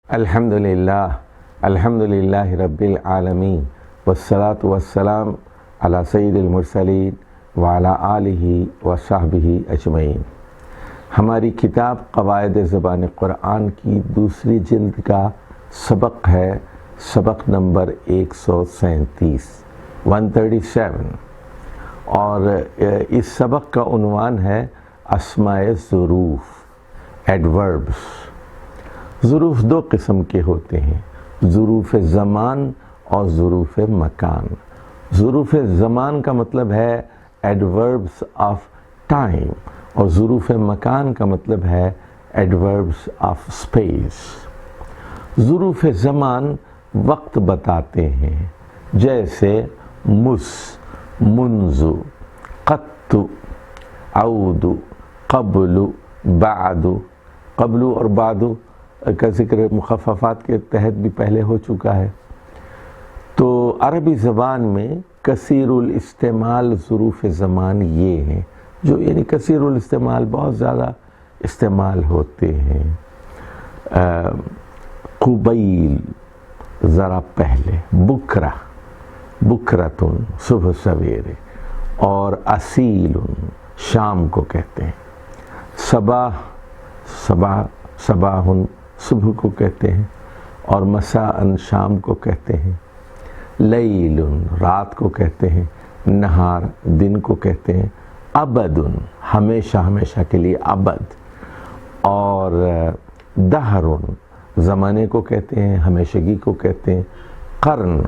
الحمدللہ رب العالمین والصلاة والسلام علی سید المرسلین وعلی آلہ وصحبہ اجمعین۔ ہماری کتاب قواعد زبان قرآن کی دوسری جلد کا سبق ہے، سبق نمبر 137 اور اس سبق کا عنوان ہے اسماء ظروف، ایڈوربس۔ ظروف دو قسم کے ہوتے ہیں، ظروف زمان اور ظروف مکان۔ ظروف زمان کا مطلب ہے ایڈوربس آف ٹائم، اور ظروف مکان کا مطلب ہے ایڈوربس آف اسپیس۔ ظروف زمان وقت بتاتے ہیں، جیسے مس، منذ، قط، عود، قبل، بعد۔ قبل اور بعد کا ذکر مخففات کے تحت بھی پہلے ہو چکا ہے۔ تو عربی زبان میں کثیر الاستعمال ظروف زمان یہ ہیں، جو یعنی کثیر الاستعمال بہت زیادہ استعمال ہوتے ہیں۔ قبیل ذرا پہلے، بکرہ، بکرتن صبح سویرے، اور اصیل شام کو کہتے ہیں۔ صباح، صباح، صباحن صبح کو کہتے ہیں، اور مساءً شام کو کہتے ہیں۔ لیل رات کو کہتے ہیں، نہار دن کو کہتے ہیں، ابد ہمیشہ ہمیشہ کے لیے ابد، اور دہر زمانے کو کہتے ہیں، ہمیشگی کو کہتے ہیں۔ قرن،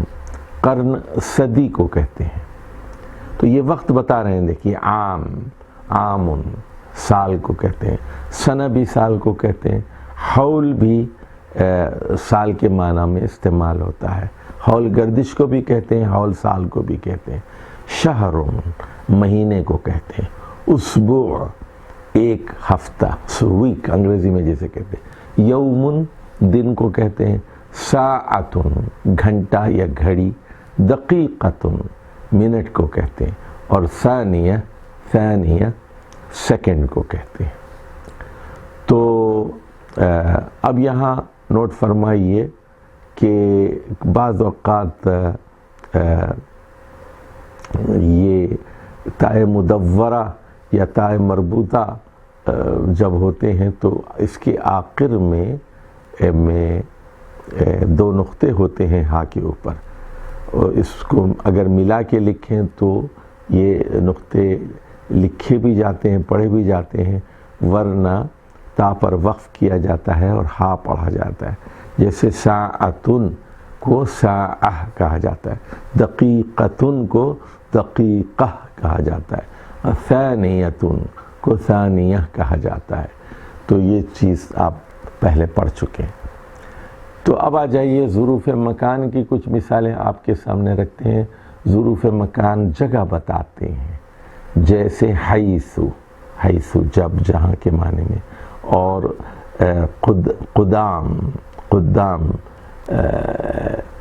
قرن صدی کو کہتے ہیں۔ تو یہ وقت بتا رہے ہیں، دیکھیے عام، عام سال کو کہتے ہیں، سنہ بھی سال کو کہتے ہیں، حول بھی سال کے معنی میں استعمال ہوتا ہے۔ حول گردش کو بھی کہتے ہیں، حول سال کو بھی کہتے ہیں۔ شہر مہینے کو کہتے ہیں۔ اسبوع ایک ہفتہ، ویک انگریزی میں جیسے کہتے ہیں۔ یوم دن کو کہتے ہیں۔ ساعت گھنٹہ یا گھڑی۔ دقیقۃ منٹ کو کہتے ہیں، اور ثانیہ، ثانیہ سیکنڈ کو کہتے ہیں۔ تو اب یہاں نوٹ فرمائیے کہ بعض اوقات یہ تائے مدورہ یا تائے مربوطہ جب ہوتے ہیں تو اس کے آخر میں دو نقطے ہوتے ہیں ہاں کے اوپر، اور اس کو اگر ملا کے لکھیں تو یہ نقطے لکھے بھی جاتے ہیں، پڑھے بھی جاتے ہیں، ورنہ تا پر وقف کیا جاتا ہے اور ہا پڑھا جاتا ہے۔ جیسے ساعتن کو ساعہ کہا جاتا ہے، دقیقتن کو دقیقہ کہا جاتا ہے، ثانیتن کو ثانیہ کہا جاتا ہے۔ تو یہ چیز آپ پہلے پڑھ چکے ہیں۔ تو اب آ جائیے ظروف مکان کی کچھ مثالیں آپ کے سامنے رکھتے ہیں۔ ظروف مکان جگہ بتاتے ہیں، جیسے حیث، حیث جب، جہاں کے معنی میں، اور قدام، قدام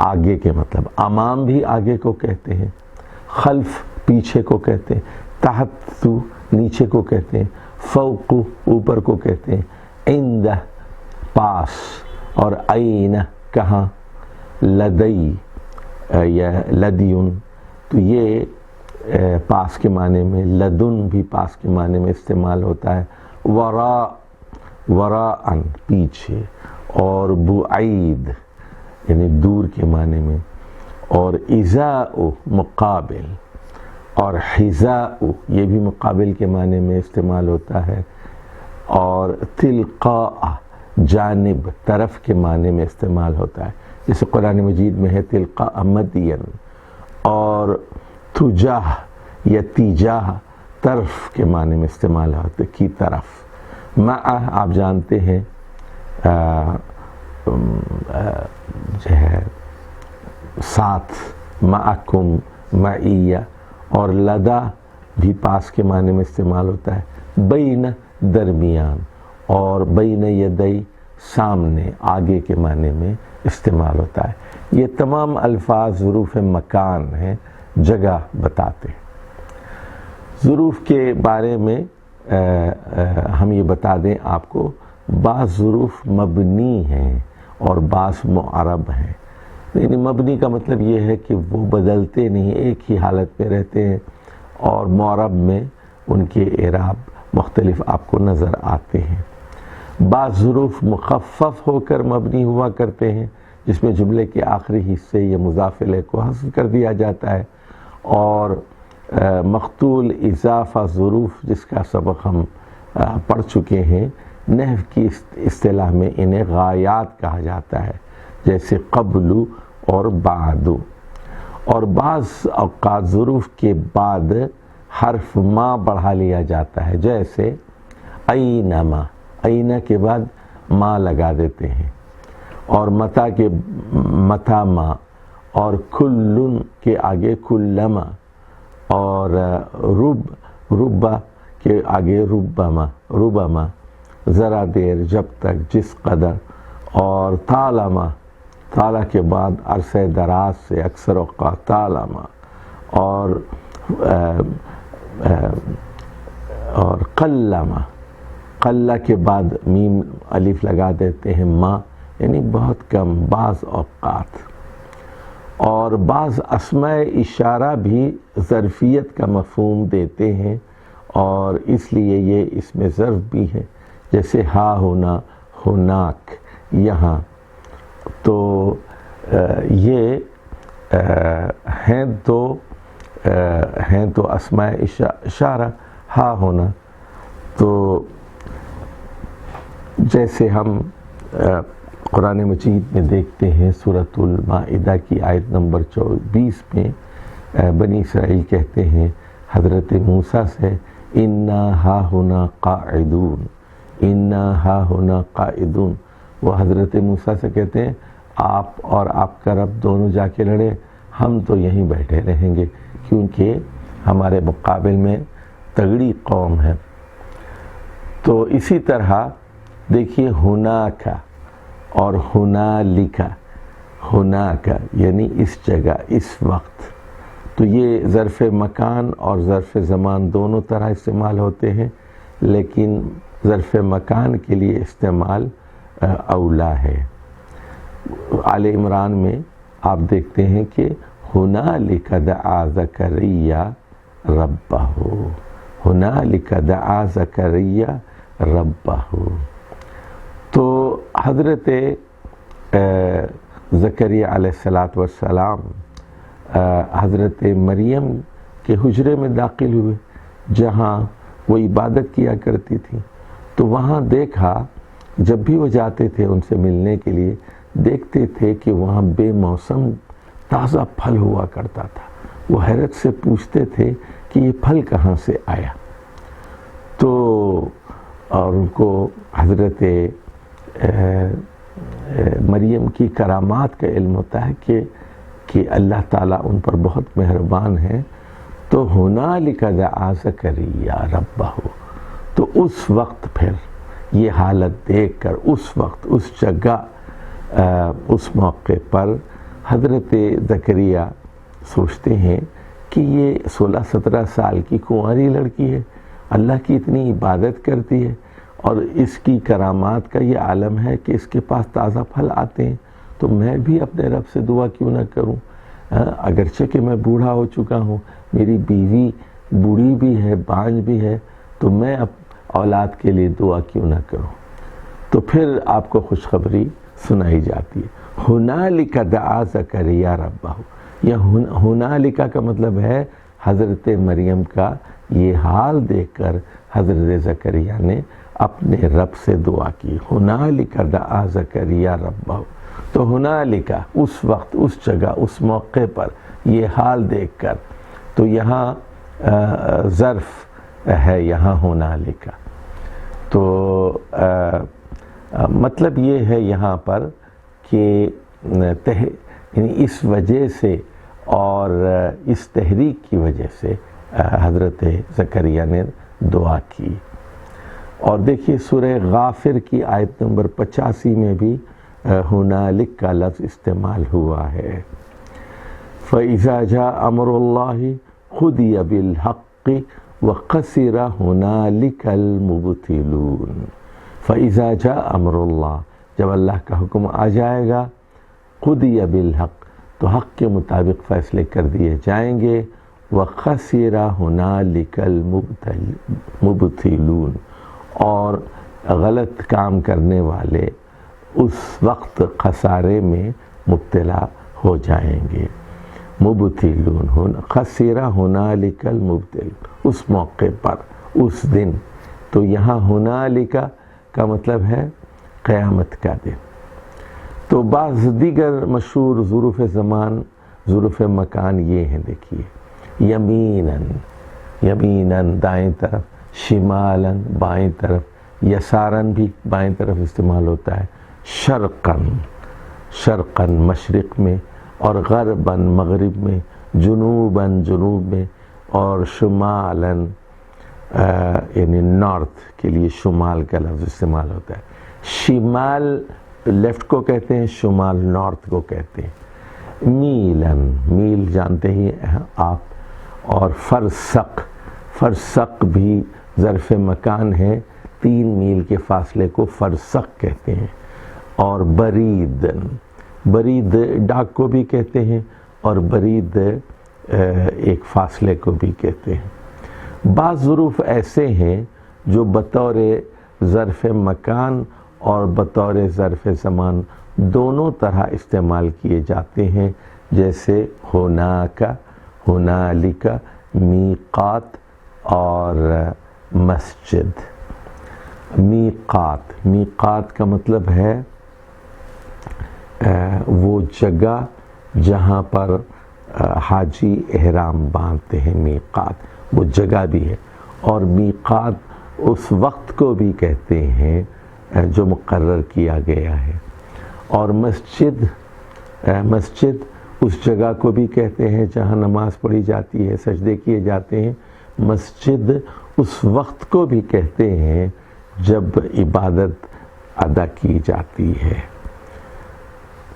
آگے کے مطلب، امام بھی آگے کو کہتے ہیں۔ خلف پیچھے کو کہتے ہیں۔ تحت نیچے کو کہتے ہیں۔ فوق اوپر کو کہتے ہیں۔ عند پاس، اور عین کہاں، لدی یا لدیون، تو یہ پاس کے معنی میں، لدن بھی پاس کے معنی میں استعمال ہوتا ہے۔ وراء، وراءً پیچھے، اور بعید یعنی دور کے معنی میں، اور ازاء مقابل، اور حذاء یہ بھی مقابل کے معنی میں استعمال ہوتا ہے، اور تلقاء جانب، طرف کے معنی میں استعمال ہوتا ہے، جیسے قرآن مجید میں ہے تلقاء مدین۔ اور تجاہ یا تیجاہ طرف کے معنی میں استعمال ہوتا ہے، کی طرف۔ مع آپ جانتے ہیں جو ہے ساتھ، معکم، معیہ، اور لدا بھی پاس کے معنی میں استعمال ہوتا ہے۔ بین درمیان، اور بین یدی سامنے، آگے کے معنی میں استعمال ہوتا ہے۔ یہ تمام الفاظ ظروف مکان ہیں، جگہ بتاتے ہیں۔ ظروف کے بارے میں ہم یہ بتا دیں آپ کو، بعض ظروف مبنی ہیں اور بعض معرب ہیں. یعنی مبنی کا مطلب یہ ہے کہ وہ بدلتے نہیں، ایک ہی حالت میں رہتے ہیں، اور معرب میں ان کے اعراب مختلف آپ کو نظر آتے ہیں. بعض ظروف مخفف ہو کر مبنی ہوا کرتے ہیں، جس میں جملے کے آخری حصے یا مضاف الیہ کو حذف کر دیا جاتا ہے، اور مقتول اضافہ ظروف جس کا سبق ہم پڑھ چکے ہیں، نحو کی اصطلاح میں انہیں غایات کہا جاتا ہے، جیسے قبل اور بعد. اور بعض اوقات ظروف کے بعد حرف ما بڑھا لیا جاتا ہے، جیسے اینما، اینا کے بعد ما لگا دیتے ہیں، اور متا کے متا ما، اور کلن کے آگے کلما، اور ربا کے آگے ربما، ذرا دیر، جب تک، جس قدر، اور طالما، طالع کے بعد عرصہ دراز سے اکثر اوقات طالما، اور قلما، قلہ کے بعد میم الف لگا دیتے ہیں، ما، یعنی بہت کم بعض اوقات. اور بعض اسماء اشارہ بھی ظرفیت کا مفہوم دیتے ہیں، اور اس لیے یہ اس میں ظرف بھی ہے، جیسے ہا ہونا، ہناک، یہاں. تو یہ ہیں تو اسماء اشارہ، ہا ہونا. تو جیسے ہم قرآن مجید میں دیکھتے ہیں، سورۃ المائدہ کی آیت نمبر 24 میں بنی اسرائیل کہتے ہیں حضرت موسیٰ سے، اِنَّا ہَاہُنَا قَاعِدُونَ، اِنَّا ہَاہُنَا قَاعِدُونَ. وہ حضرت موسیٰ سے کہتے ہیں آپ اور آپ کا رب دونوں جا کے لڑے، ہم تو یہیں بیٹھے رہیں گے، کیونکہ ہمارے مقابل میں تگڑی قوم ہے. تو اسی طرح دیکھیے ہناکا اور ہنالکا، ہناکا یعنی اس جگہ، اس وقت. تو یہ ظرف مکان اور ظرف زمان دونوں طرح استعمال ہوتے ہیں، لیکن ظرف مکان کے لیے استعمال اولا ہے. آل عمران میں آپ دیکھتے ہیں کہ ہنالک دعا زکریا ربہ، ہنالک دعا زکریا ربہ. تو حضرت زکریا علیہ السلام حضرت مریم کے حجرے میں داخل ہوئے، جہاں وہ عبادت کیا کرتی تھی. تو وہاں دیکھا، جب بھی وہ جاتے تھے ان سے ملنے کے لیے، دیکھتے تھے کہ وہاں بے موسم تازہ پھل ہوا کرتا تھا. وہ حیرت سے پوچھتے تھے کہ یہ پھل کہاں سے آیا. تو اور ان کو حضرت مریم کی کرامات کا علم ہوتا ہے کہ اللہ تعالیٰ ان پر بہت مہربان ہے. تو ہنالک دعا زکریا ربہ. تو اس وقت پھر یہ حالت دیکھ کر، اس وقت، اس جگہ، اس موقع پر حضرت زکریا سوچتے ہیں کہ یہ 16-17 سال کی کنواری لڑکی ہے، اللہ کی اتنی عبادت کرتی ہے، اور اس کی کرامات کا یہ عالم ہے کہ اس کے پاس تازہ پھل آتے ہیں. تو میں بھی اپنے رب سے دعا کیوں نہ کروں، اگرچہ کہ میں بوڑھا ہو چکا ہوں، میری بیوی بوڑھی بھی ہے، بانجھ بھی ہے، تو میں اولاد کے لیے دعا کیوں نہ کروں. تو پھر آپ کو خوشخبری سنائی جاتی ہے، ہنالک دعا زکریا ربہ. یہ ہنالک کا مطلب ہے حضرت مریم کا یہ حال دیکھ کر حضرت زکریا نے اپنے رب سے دعا کی، ہنالک دعا زکریا ربہ. تو ہنالک اس وقت، اس جگہ، اس موقع پر، یہ حال دیکھ کر. تو یہاں ظرف ہے، یہاں ہنالک. تو مطلب یہ ہے یہاں پر کہ یعنی اس وجہ سے اور اس تحریک کی وجہ سے حضرت زکریا نے دعا کی. اور دیکھیے سورہ غافر کی آیت نمبر 85 میں بھی ہنالک کا لفظ استعمال ہوا ہے. فَإِذَا جَاءَ أَمْرُ اللَّهِ قُضِيَ بِالْحَقِّ وَخَسِرَ هُنَالِكَ الْمُبْطِلُونَ. فَإِذَا جَاءَ أَمْرُ اللَّهِ، جب اللہ کا حکم آ جائے گا قُضِیَ بِالْحَقِّ تو حق کے مطابق فیصلے کر دیے جائیں گے. وَخَسِرَ هُنَالِكَ الْمُبْطِلُونَ اور غلط کام کرنے والے اس وقت خسارے میں مبتلا ہو جائیں گے. مبتلون خسرہ ہنالک المبتل اس موقع پر اس دن. تو یہاں ہنالک کا مطلب ہے قیامت کا دن. تو بعض دیگر مشہور ظروف زمان ظروف مکان یہ ہیں، دیکھیے یمیناً یمیناً دائیں طرف، شمالاً بائیں طرف، یساراً بھی بائیں طرف استعمال ہوتا ہے، شرقاً شرقاً مشرق میں، اور غرباً مغرب میں، جنوباً جنوب میں، اور شمالاً یعنی نارتھ کے لیے شمال کا لفظ استعمال ہوتا ہے. شمال لیفٹ کو کہتے ہیں، شمال نارتھ کو کہتے ہیں. میلاً میل جانتے ہی آپ، اور فرسق فرسق بھی ظرف مکان ہے، 3 میل کے فاصلے کو فرسق کہتے ہیں. اور بریداً برید ڈاک کو بھی کہتے ہیں، اور برید ایک فاصلے کو بھی کہتے ہیں. بعض ظروف ایسے ہیں جو بطور ظرف مکان اور بطور ظرف زمان دونوں طرح استعمال کیے جاتے ہیں، جیسے ہناک، ہنالک، میقات اور مسجد. میقات میقات کا مطلب ہے وہ جگہ جہاں پر حاجی احرام باندھتے ہیں، میقات وہ جگہ بھی ہے. اور میقات اس وقت کو بھی کہتے ہیں جو مقرر کیا گیا ہے. اور مسجد مسجد اس جگہ کو بھی کہتے ہیں جہاں نماز پڑھی جاتی ہے، سجدے کیے جاتے ہیں. مسجد اس وقت کو بھی کہتے ہیں جب عبادت ادا کی جاتی ہے.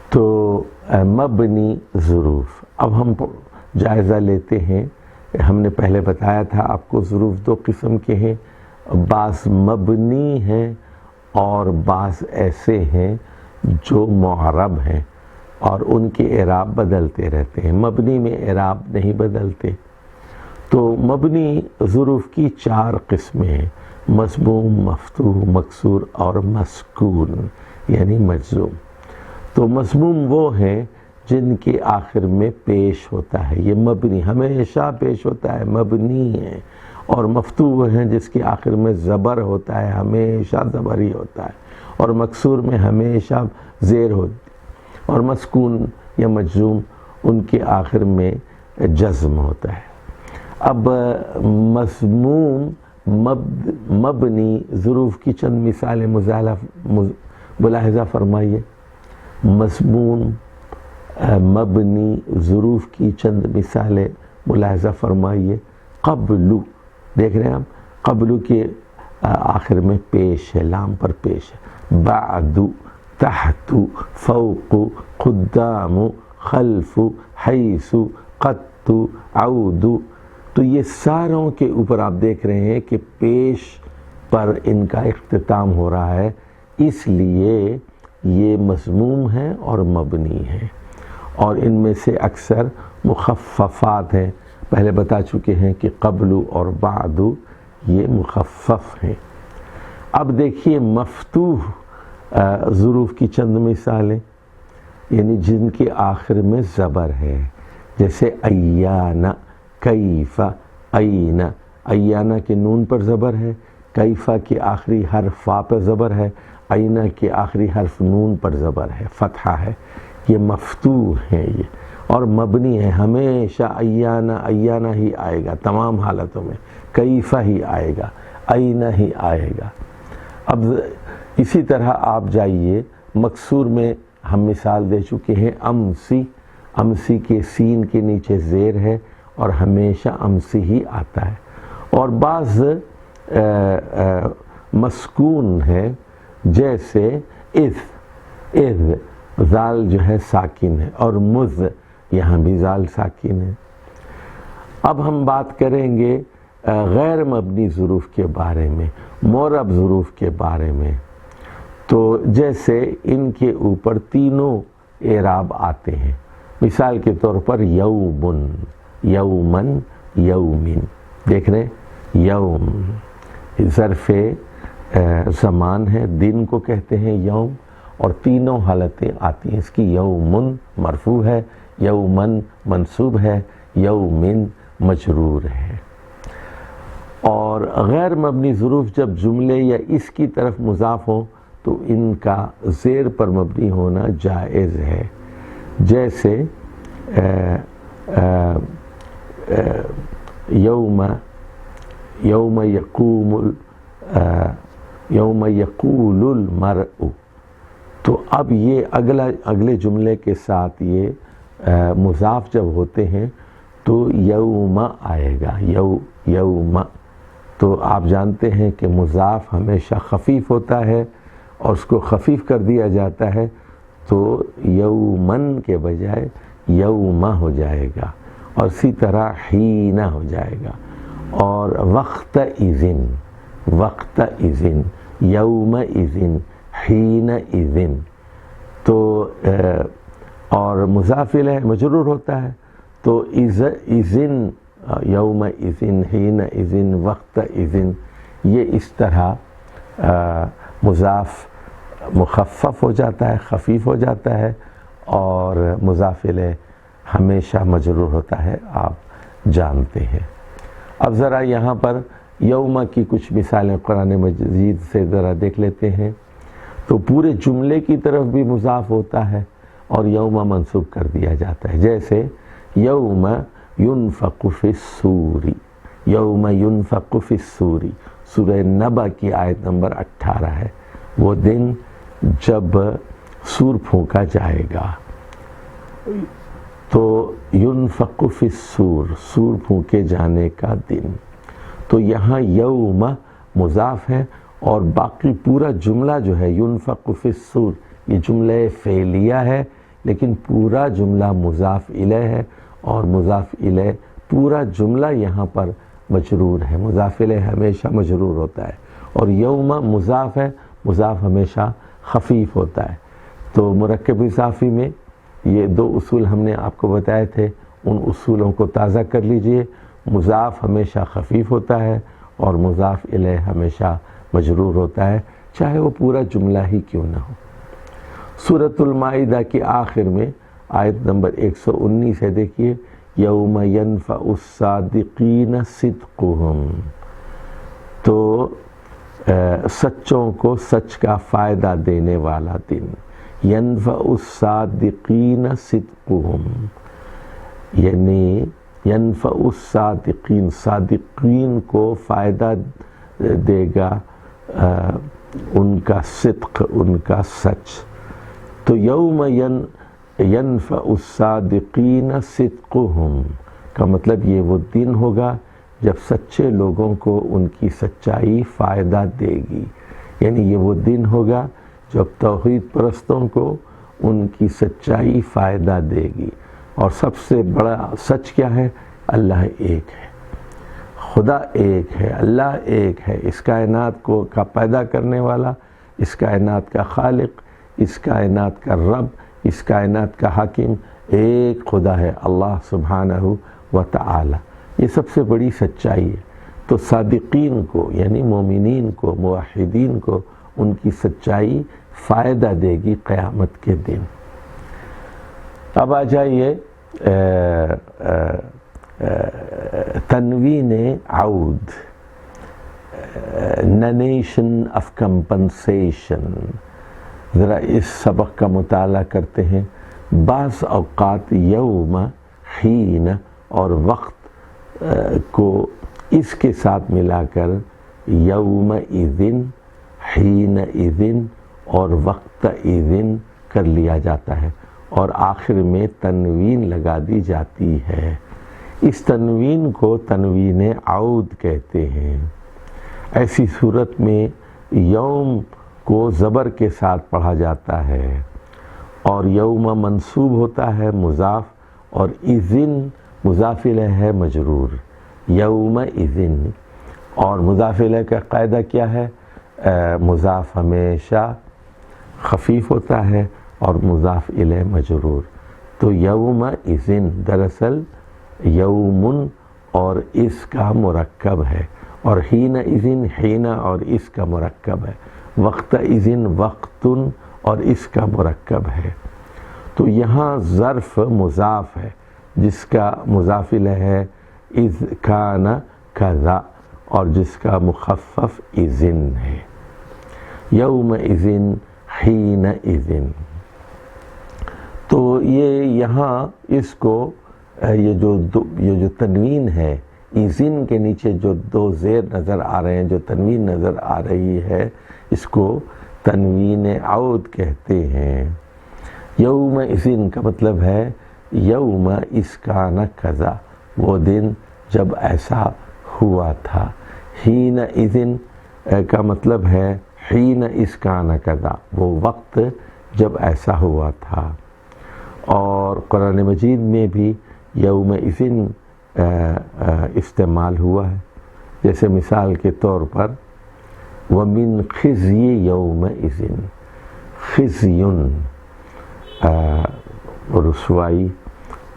تو مبنی ظروف. اب ہم جائزہ لیتے ہیں. ہم نے پہلے بتایا تھا آپ کو ظروف 2 قسم کے ہیں، بعض مبنی ہیں اور بعض ایسے ہیں جو معرب ہیں اور ان کے اعراب بدلتے رہتے ہیں. مبنی میں اعراب نہیں بدلتے. تو مبنی ظروف کی 4 قسمیں ہیں: مضموم، مفتوح، مکسور اور مسکون یعنی مجزوم. تو مضموم وہ ہیں جن کے آخر میں پیش ہوتا ہے، یہ مبنی ہمیشہ پیش ہوتا ہے، مبنی ہے. اور مفتوح وہ ہیں جس کے آخر میں زبر ہوتا ہے، ہمیشہ زبر ہی ہوتا ہے. اور مکسور میں ہمیشہ زیر ہوتی. اور مسکون یا مجزوم ان کے آخر میں جزم ہوتا ہے. اب مضموم مبنی ظروف کی چند مثالیں ملاحظہ فرمائیے. مضمون مبنی ظروف کی چند مثالیں ملاحظہ فرمائیے. قبل دیکھ رہے ہیں ہم، قبل کے آخر میں پیش ہے، لام پر پیش ہے. بعد، تحت، فوق، قدام، خلف، حیث، قط، عود. تو یہ ساروں کے اوپر آپ دیکھ رہے ہیں کہ پیش پر ان کا اختتام ہو رہا ہے، اس لیے یہ مضموم ہیں اور مبنی ہیں. اور ان میں سے اکثر مخففات ہیں، پہلے بتا چکے ہیں کہ قبل اور بعد یہ مخفف ہیں. اب دیکھیے مفتوح ظروف کی چند مثالیں، یعنی جن کے آخر میں زبر ہے، جیسے ایانا، کیف، اینا. ایانا کے نون پر زبر ہے، کیفہ کے آخری حرف فا پر زبر ہے، اینا کے آخری حرف نون پر زبر ہے، فتحہ ہے. یہ مفتوح ہیں یہ، اور مبنی ہے. ہمیشہ ایانا ایانا ہی آئے گا تمام حالتوں میں، کیفہ ہی آئے گا، اینا ہی آئے گا. اب اسی طرح آپ جائیے مکسور میں ہم مثال دے چکے ہیں. امسی، امسی کے سین کے نیچے زیر ہے اور ہمیشہ امسی ہی آتا ہے. اور بعض مسکون ہے جیسے اذ زال جو ہے ساکن ہے، اور مذ یہاں بھی زال ساکن ہے. اب ہم بات کریں گے غیر مبنی ظروف کے بارے میں، معرب ظروف کے بارے میں. تو جیسے ان کے اوپر تینوں اعراب آتے ہیں. مثال کے طور پر یومن، یومن، یومن، دیکھ رہے یوم ظرف زمان ہے، دن کو کہتے ہیں یوم، اور تینوں حالتیں آتی ہیں اس کی. یومن مرفوع ہے، یومن منصوب ہے، یومن مجرور ہے. اور غیر مبنی ظروف جب جملے یا اس کی طرف مضاف ہوں تو ان کا زیر پر مبنی ہونا جائز ہے. جیسے یوم یقول المرء، تو اب یہ اگلے جملے کے ساتھ یہ مضاف جب ہوتے ہیں تو یوم آئے گا. یوم تو آپ جانتے ہیں کہ مضاف ہمیشہ خفیف ہوتا ہے اور اس کو خفیف کر دیا جاتا ہے، تو یومن کے بجائے یوم ہو جائے گا، اور اسی طرح حین ہو جائے گا. اور وقت اذن، وقت اذن، یوم اذن، حین اذن. تو اور مضاف الیہ مجرور ہوتا ہے، تو اذن، یوم اذن، حین اذن، وقت اذن، یہ اس طرح مضاف مخفف ہو جاتا ہے، خفیف ہو جاتا ہے، اور مضاف الیہ ہمیشہ مجرور ہوتا ہے، آپ جانتے ہیں. اب ذرا یہاں پر یوم کی کچھ مثالیں قرآن مجید سے ذرا دیکھ لیتے ہیں. تو پورے جملے کی طرف بھی مضاف ہوتا ہے اور یوم منصوب کر دیا جاتا ہے. جیسے یوم ینفق فی الصور، یوم ینفق فی الصور، سورہ نبأ کی آیت نمبر 18 ہے. وہ دن جب سور پھونکا جائے گا. تو ینفق فی الصور، سور پھونکے جانے کا دن. تو یہاں یوم مضاف ہے، اور باقی پورا جملہ جو ہے ینفق فی الصور، یہ جملہ فعلیہ ہے، لیکن پورا جملہ مضاف الیہ ہے، اور مضاف الیہ پورا جملہ یہاں پر مجرور ہے. مضاف الیہ ہمیشہ مجرور ہوتا ہے، اور یوم مضاف ہے، مضاف ہمیشہ خفیف ہوتا ہے. تو مرکب اضافی میں یہ دو اصول ہم نے آپ کو بتائے تھے، ان اصولوں کو تازہ کر لیجئے. مضاف ہمیشہ خفیف ہوتا ہے اور مضاف الیہ ہمیشہ مجرور ہوتا ہے، چاہے وہ پورا جملہ ہی کیوں نہ ہو. سورۃ المائدہ کی آخر میں آیت نمبر 119 ہے، دیکھیے یوم ینفع الصادقین صدقہم. تو سچوں کو سچ کا فائدہ دینے والا دن. ینفع الصادقین صدقہم، یعنی ینفع الصادقین، صادقین کو فائدہ دے گا ان کا صدق، ان کا سچ. تو یوم ینفع الصادقین صدقہم کا مطلب یہ وہ دن ہوگا جب سچے لوگوں کو ان کی سچائی فائدہ دے گی. یعنی یہ وہ دن ہوگا جب توحید پرستوں کو ان کی سچائی فائدہ دے گی. اور سب سے بڑا سچ کیا ہے؟ اللہ ایک ہے، خدا ایک ہے، اللہ ایک ہے. اس کائنات کو کا پیدا کرنے والا، اس کائنات کا خالق، اس کائنات کا رب، اس کائنات کا حاکم ایک خدا ہے، اللہ سبحانہ و تعالی. یہ سب سے بڑی سچائی ہے. تو صادقین کو یعنی مومنین کو، موحدین کو ان کی سچائی فائدہ دے گی قیامت کے دن. اب آ جائیے تنوین عود، ننیشن آف کمپنسیشن. ذرا اس سبق کا مطالعہ کرتے ہیں. بعض اوقات یوم، حین اور وقت کو اس کے ساتھ ملا کر یوم اذن، حین اذن اور وقت اذن کر لیا جاتا ہے، اور آخر میں تنوین لگا دی جاتی ہے. اس تنوین کو تنوین عود کہتے ہیں. ایسی صورت میں یوم کو زبر کے ساتھ پڑھا جاتا ہے، اور یوم منصوب ہوتا ہے مضاف، اور اذن مضاف الیہ ہے مجرور. یوم اذن، اور مضاف الیہ کا قاعدہ کیا ہے؟ مضاف ہمیشہ خفیف ہوتا ہے اور مضاف الیہ مجرور. تو یوم اذن دراصل یومن اور اس کا مرکب ہے، اور حین اذن حین اور اس کا مرکب ہے، وقت اذن وقتن اور اس کا مرکب ہے. تو یہاں ظرف مضاف ہے جس کا مضاف الیہ ہے اذ کان کذا، اور جس کا مخفف اذن ہے. یوم اذن حین اذن. تو یہ یہاں اس کو یہ جو تنوین ہے، اذن کے نیچے جو دو زیر نظر آ رہے ہیں، جو تنوین نظر آ رہی ہے، اس کو تنوین عود کہتے ہیں. یوم اذن کا مطلب ہے یوم اس کان کذا، وہ دن جب ایسا ہوا تھا. حین اذن کا مطلب ہے حین اس کان کذا، وہ وقت جب ایسا ہوا تھا. اور قرآن مجید میں بھی یوم اذن استعمال ہوا ہے، جیسے مثال کے طور پر وَمِن خِزْيِ يَوْمَئِذٍ، خِزْيٌ رسوائی،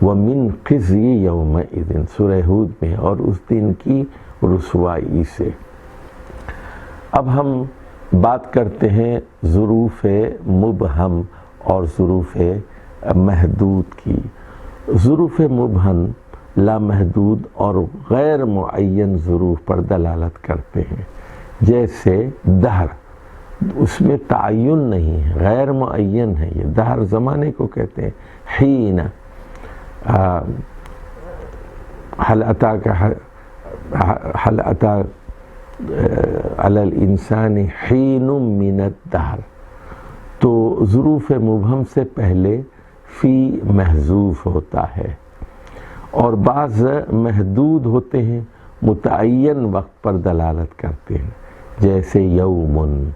وَمِن خِزْيِ يَوْمَئِذٍ سورہ ہود میں، اور اس دن کی رسوائی سے. اب ہم بات کرتے ہیں ظروف مبہم اور ظروف محدود کی. ظروف مبہم لامحدود اور غیر معین ظروف پر دلالت کرتے ہیں. جیسے دہر، اس میں تعین نہیں ہے، غیر معین ہے. یہ دہر زمانے کو کہتے ہیں. حین، حل اتی علی الانسان حین من الدہر. تو ظروف مبہم سے پہلے فی محذوف ہوتا ہے، اور بعض محدود ہوتے ہیں، متعین وقت پر دلالت کرتے ہیں. جیسے یومن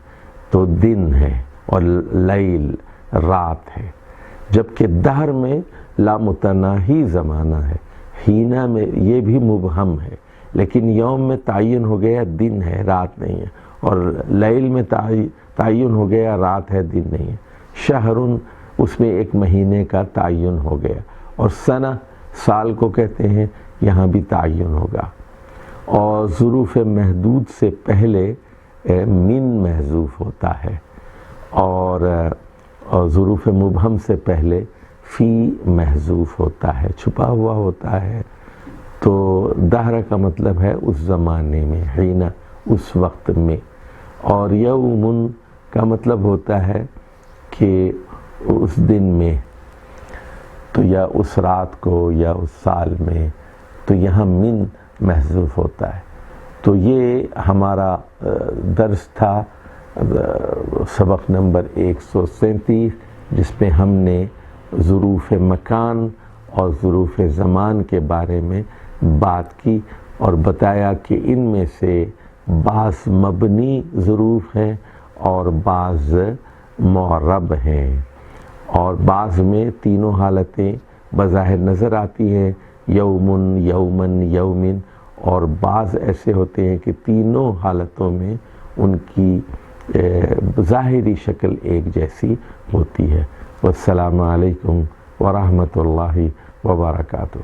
تو دن ہے، اور لیل رات ہے. جبکہ دہر میں لامتناہی زمانہ ہے. حینہ میں یہ بھی مبہم ہے، لیکن یوم میں تعین ہو گیا دن ہے رات نہیں ہے، اور لیل میں تعین ہو گیا رات ہے دن نہیں ہے. شہرن، اس میں ایک مہینے کا تعین ہو گیا. اور سنہ سال کو کہتے ہیں، یہاں بھی تعین ہوگا. اور ظروف محدود سے پہلے من محذوف ہوتا ہے، اور ظروف مبہم سے پہلے فی محذوف ہوتا ہے، چھپا ہوا ہوتا ہے. تو دہر کا مطلب ہے اس زمانے میں، حین اس وقت میں. اور یومن کا مطلب ہوتا ہے کہ اس دن میں، تو یا اس رات کو یا اس سال میں. تو یہاں من محذوف ہوتا ہے. تو یہ ہمارا درس تھا، سبق نمبر 137، جس میں ہم نے ظروف مکان اور ظروف زمان کے بارے میں بات کی، اور بتایا کہ ان میں سے بعض مبنی ظروف ہیں اور بعض معرب ہیں، اور بعض میں تینوں حالتیں بظاہر نظر آتی ہیں، یومن یومن یومن. اور بعض ایسے ہوتے ہیں کہ تینوں حالتوں میں ان کی ظاہری شکل ایک جیسی ہوتی ہے. والسلام علیکم ورحمۃ اللہ وبرکاتہ.